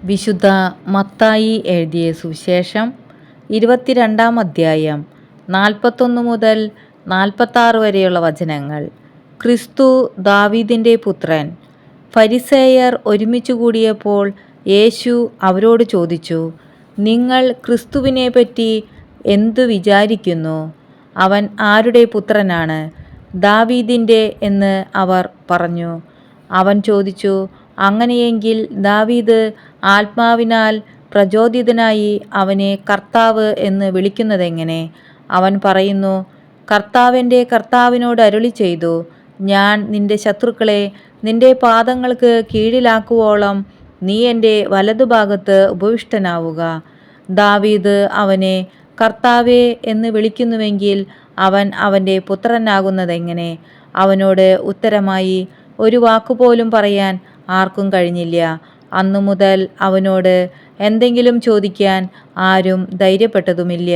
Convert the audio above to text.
വിശുദ്ധ മത്തായി എഴുതിയ സുവിശേഷം 22-ാം അധ്യായം 41 മുതൽ 46 വരെയുള്ള വചനങ്ങൾ. ക്രിസ്തു ദാവീദിൻ്റെ പുത്രൻ. ഫരിസേയർ ഒരുമിച്ച് കൂടിയപ്പോൾ യേശു അവരോട് ചോദിച്ചു, നിങ്ങൾ ക്രിസ്തുവിനെ പറ്റി എന്തു വിചാരിക്കുന്നു? അവൻ ആരുടെ പുത്രനാണ്? ദാവീദിൻ്റെ എന്ന് അവർ പറഞ്ഞു. അവൻ ചോദിച്ചു, അങ്ങനെയെങ്കിൽ ദാവീദ് ആത്മാവിനാൽ പ്രചോദിതനായി അവനെ കർത്താവ് എന്ന് വിളിക്കുന്നതെങ്ങനെ? അവൻ പറയുന്നു, കർത്താവിൻ്റെ കർത്താവിനോട് അരുളി ചെയ്തു, ഞാൻ നിന്റെ ശത്രുക്കളെ നിന്റെ പാദങ്ങൾക്ക് കീഴിലാക്കുവോളം നീ എൻ്റെ വലതുഭാഗത്ത് ഉപവിഷ്ടനാവുക. ദാവീദ് അവനെ കർത്താവേ എന്ന് വിളിക്കുന്നുവെങ്കിൽ അവൻ അവൻ്റെ പുത്രനാകുന്നതെങ്ങനെ? അവനോട് ഉത്തരമായി ഒരു വാക്കുപോലും പറയാൻ ആർക്കും കഴിഞ്ഞില്ല. അന്നു മുതൽ അവനോട് എന്തെങ്കിലും ചോദിക്കാൻ ആരും ധൈര്യപ്പെട്ടതുമില്ല.